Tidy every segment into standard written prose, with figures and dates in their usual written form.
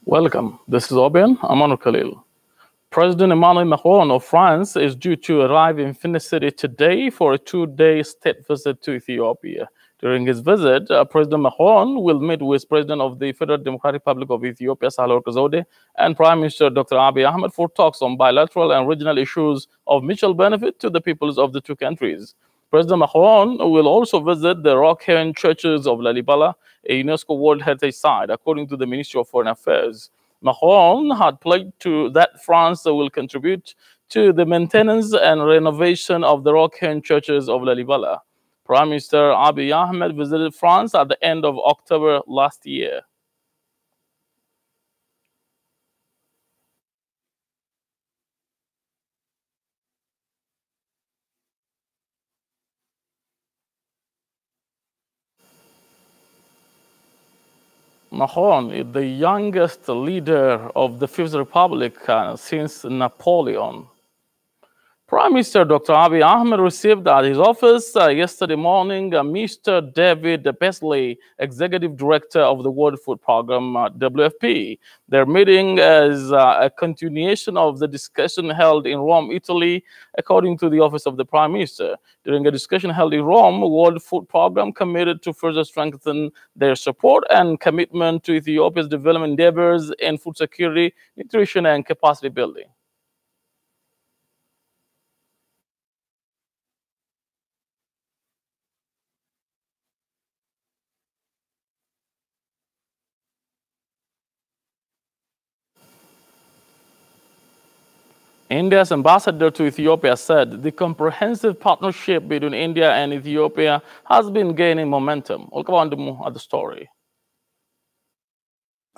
Welcome. This is OBN. I'm Anur Khalil. President Emmanuel Macron of France is due to arrive in Finnish City today for a two-day state visit to Ethiopia. During his visit, President Macron will meet with President of the Federal Democratic Republic of Ethiopia, Sahle Work and Prime Minister Dr. Abiy Ahmed for talks on bilateral and regional issues of mutual benefit to the peoples of the two countries. President Macron will also visit the rock-hewn churches of Lalibela, a UNESCO World Heritage Site, according to the Ministry of Foreign Affairs. Macron had pledged that France will contribute to the maintenance and renovation of the rock-hewn churches of Lalibela. Prime Minister Abiy Ahmed visited France at the end of October last year. Macron is the youngest leader of the Fifth Republic since Napoleon. Prime Minister Dr. Abiy Ahmed received at his office yesterday morning Mr. David Beasley, Executive Director of the World Food Programme, WFP. Their meeting is a continuation of the discussion held in Rome, Italy, according to the Office of the Prime Minister. During a discussion held in Rome, World Food Programme committed to further strengthen their support and commitment to Ethiopia's development endeavors in food security, nutrition, and capacity building. India's ambassador to Ethiopia said the comprehensive partnership between India and Ethiopia has been gaining momentum. Welcome at the story.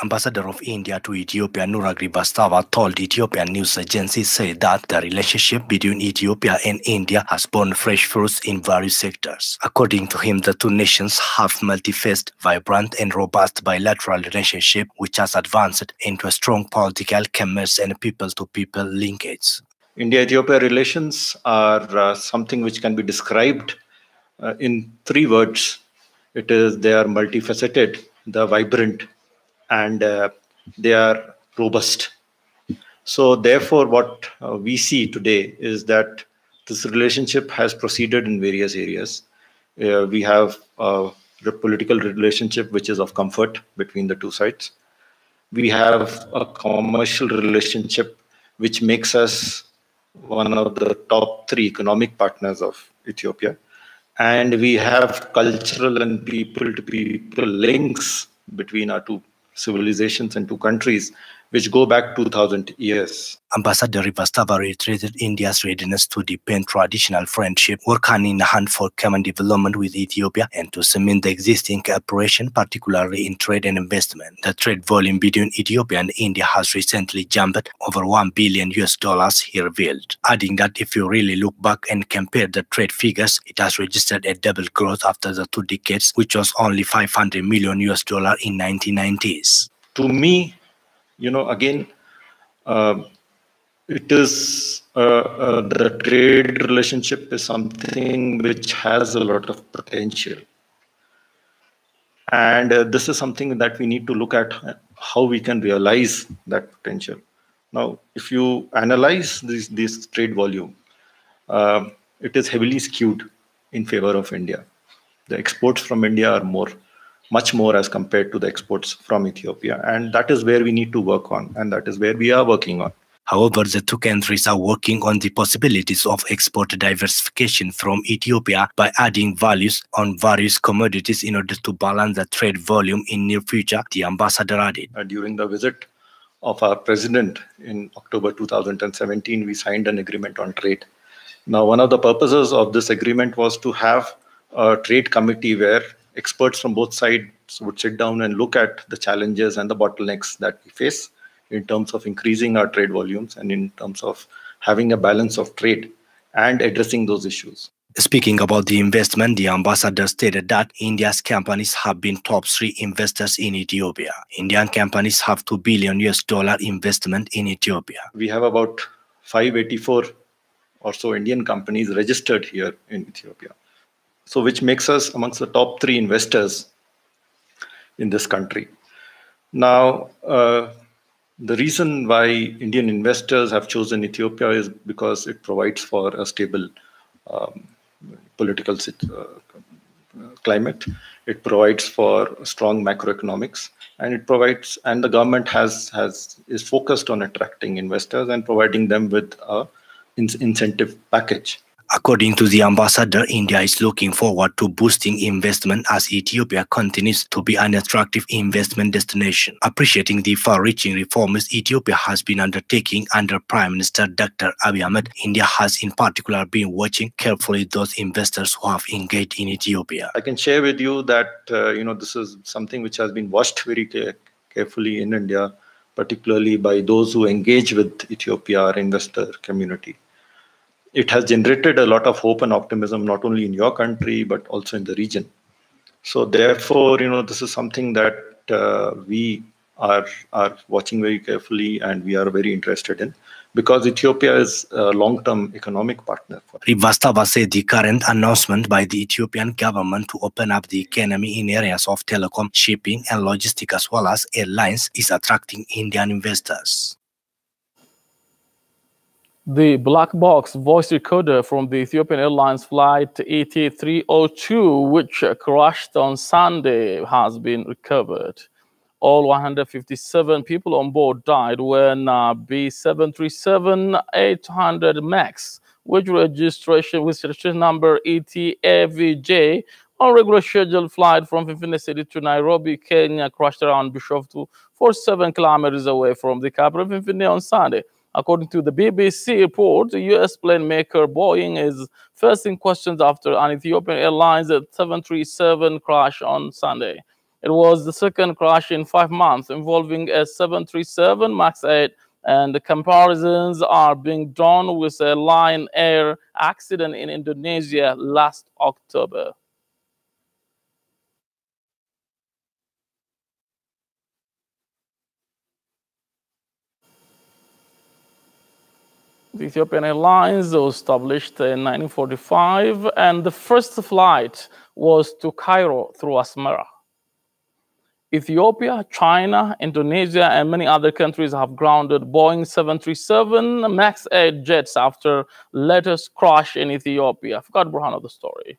Ambassador of India to Ethiopia, Nuragri Bastava, told Ethiopian news agency said that the relationship between Ethiopia and India has borne fresh fruits in various sectors. According to him, the two nations have multi-faced, vibrant and robust bilateral relationship which has advanced into a strong political, commerce and people-to-people linkage. India-Ethiopia relations are something which can be described in three words. They are multifaceted, they are vibrant, and they are robust. So therefore, what we see today is that this relationship has proceeded in various areas. We have a political relationship which is of comfort between the two sides. We have a commercial relationship which makes us one of the top three economic partners of Ethiopia. And we have cultural and people-to-people links between our two civilizations and two countries, which go back 2,000 years. Ambassador Rivastava reiterated India's readiness to deepen traditional friendship, work hand in hand for common development with Ethiopia, and to cement the existing cooperation, particularly in trade and investment. The trade volume between Ethiopia and India has recently jumped over $1 billion, he revealed, adding that if you really look back and compare the trade figures, it has registered a double growth after the 2 decades, which was only $500 million in 1990s. To me, again, it is the trade relationship is something which has a lot of potential. And this is something that we need to look at how we can realize that potential. Now, if you analyze this trade volume, it is heavily skewed in favor of India. The exports from India are much more as compared to the exports from Ethiopia. And that is where we need to work on, and that is where we are working on. However, the two countries are working on the possibilities of export diversification from Ethiopia by adding values on various commodities in order to balance the trade volume in near future, the ambassador added. During the visit of our president in October 2017, we signed an agreement on trade. Now, one of the purposes of this agreement was to have a trade committee where experts from both sides would sit down and look at the challenges and the bottlenecks that we face in terms of increasing our trade volumes and in terms of having a balance of trade and addressing those issues. Speaking about the investment, the ambassador stated that India's companies have been top 3 investors in Ethiopia. Indian companies have $2 billion investment in Ethiopia. We have about 584 or so Indian companies registered here in Ethiopia. So which makes us amongst the top 3 investors in this country. Now, The reason why Indian investors have chosen Ethiopia is because it provides for a stable political climate. It provides for strong macroeconomics, and the government is focused on attracting investors and providing them with a incentive package. According to the ambassador, India is looking forward to boosting investment as Ethiopia continues to be an attractive investment destination. Appreciating the far-reaching reforms Ethiopia has been undertaking under Prime Minister Dr. Abiy Ahmed, India has in particular been watching carefully those investors who have engaged in Ethiopia. I can share with you that this is something which has been watched very carefully in India, particularly by those who engage with Ethiopia, our investor community. It has generated a lot of hope and optimism, not only in your country, but also in the region. So therefore, this is something that we are watching very carefully and we are very interested in, because Ethiopia is a long-term economic partner. Rivastava said the current announcement by the Ethiopian government to open up the economy in areas of telecom, shipping and logistics as well as airlines is attracting Indian investors. The black box voice recorder from the Ethiopian Airlines flight ET302, which crashed on Sunday, has been recovered. All 157 people on board died when B737-800 MAX, with registration number ETAVJ, on regular scheduled flight from Finfinne City to Nairobi, Kenya, crashed around Bishoftu, 47 kilometers away from the capital of Finfinne on Sunday. According to the BBC report, the U.S. plane maker Boeing is facing questions after an Ethiopian Airlines 737 crash on Sunday. It was the second crash in 5 months involving a 737 MAX 8, and the comparisons are being drawn with a Lion Air accident in Indonesia last October. The Ethiopian Airlines was established in 1945, and the first flight was to Cairo through Asmara. Ethiopia, China, Indonesia, and many other countries have grounded Boeing 737 MAX 8 jets after latest crash in Ethiopia. Forgot Burhan of the story.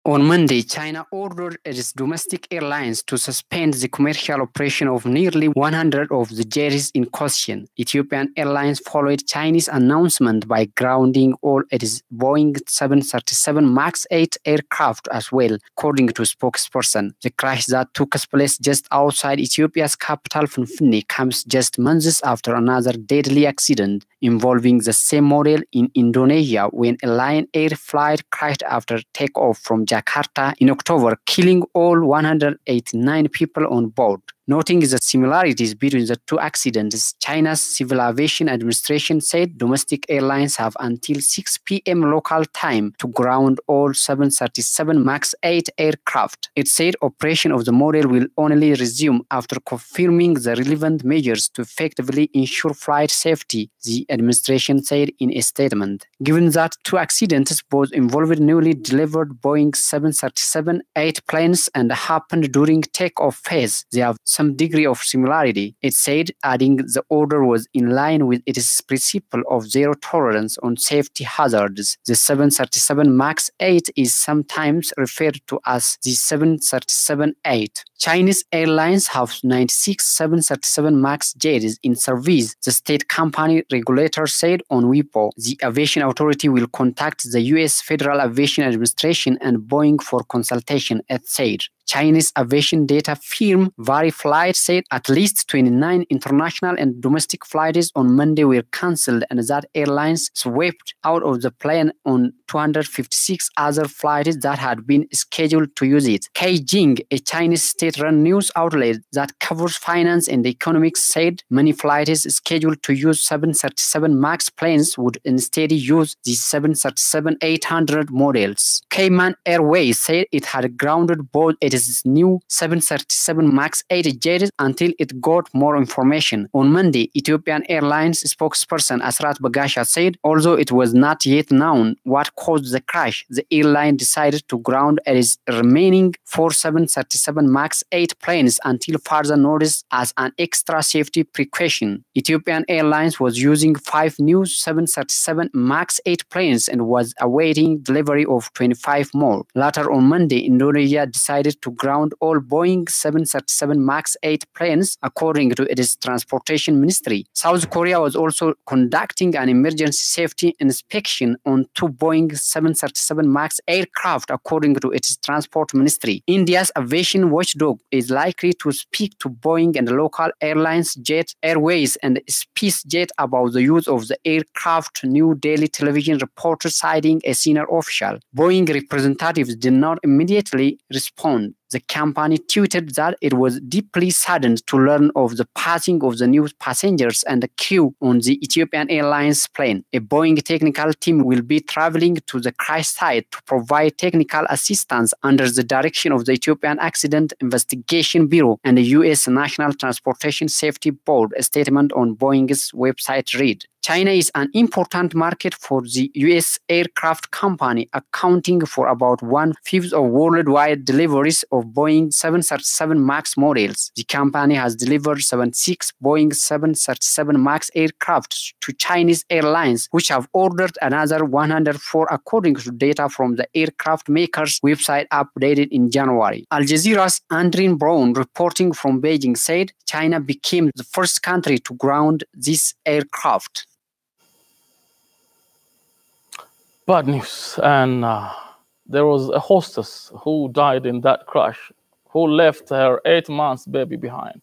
On Monday, China ordered its domestic airlines to suspend the commercial operation of nearly 100 of the jets in question. Ethiopian Airlines followed Chinese announcement by grounding all its Boeing 737 MAX 8 aircraft as well, according to a spokesperson. The crash that took place just outside Ethiopia's capital, Finfinne, comes just months after another deadly accident involving the same model in Indonesia when a Lion Air flight crashed after takeoff from Jakarta in October, killing all 189 people on board. Noting the similarities between the two accidents, China's Civil Aviation Administration said domestic airlines have until 6 p.m. local time to ground all 737 MAX 8 aircraft. It said operation of the model will only resume after confirming the relevant measures to effectively ensure flight safety, the administration said in a statement. Given that two accidents both involved newly delivered Boeing 737-8 planes and happened during takeoff phase, they have some degree of similarity, it said, adding the order was in line with its principle of zero tolerance on safety hazards. The 737 MAX 8 is sometimes referred to as the 737-8. Chinese airlines have 96 737 MAX jets in service, the state company regulator said on Weibo. The aviation authority will contact the U.S. Federal Aviation Administration and Boeing for consultation, it said. Chinese aviation data firm Veriflight said at least 29 international and domestic flights on Monday were cancelled and that airlines swept out of the plane on 256 other flights that had been scheduled to use it. Caijing, a Chinese state-run news outlet that covers finance and economics, said many flights scheduled to use 737 MAX planes would instead use the 737-800 models. Cayman Airways said it had grounded both its new 737 MAX 8 jets until it got more information. On Monday, Ethiopian Airlines spokesperson Asrat Bagasha said, although it was not yet known what caused the crash, the airline decided to ground its remaining 4 737 MAX 8 planes until further notice as an extra safety precaution. Ethiopian Airlines was using 5 new 737 MAX 8 planes and was awaiting delivery of 25 more. Later on Monday, Indonesia decided to ground all Boeing 737 MAX 8 planes, according to its transportation ministry. South Korea was also conducting an emergency safety inspection on 2 Boeing 737 MAX aircraft, according to its transport ministry. India's aviation watchdog is likely to speak to Boeing and local airlines Jet Airways and SpiceJet about the use of the aircraft, New Delhi television reporter citing a senior official. Boeing representatives did not immediately respond. The company tweeted that it was deeply saddened to learn of the passing of the new passengers and the crew on the Ethiopian Airlines plane. A Boeing technical team will be traveling to the crash site to provide technical assistance under the direction of the Ethiopian Accident Investigation Bureau and the U.S. National Transportation Safety Board. A statement on Boeing's website read, China is an important market for the U.S. aircraft company, accounting for about 1/5 of worldwide deliveries of Boeing 737 MAX models. The company has delivered 76 Boeing 737 MAX aircraft to Chinese airlines, which have ordered another 104 according to data from the aircraft maker's website updated in January. Al Jazeera's Andrin Brown, reporting from Beijing, said China became the first country to ground this aircraft. Bad news. And there was a hostess who died in that crash, who left her 8 months baby behind.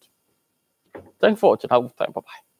Thanks for watching. Have a good time. Bye-bye.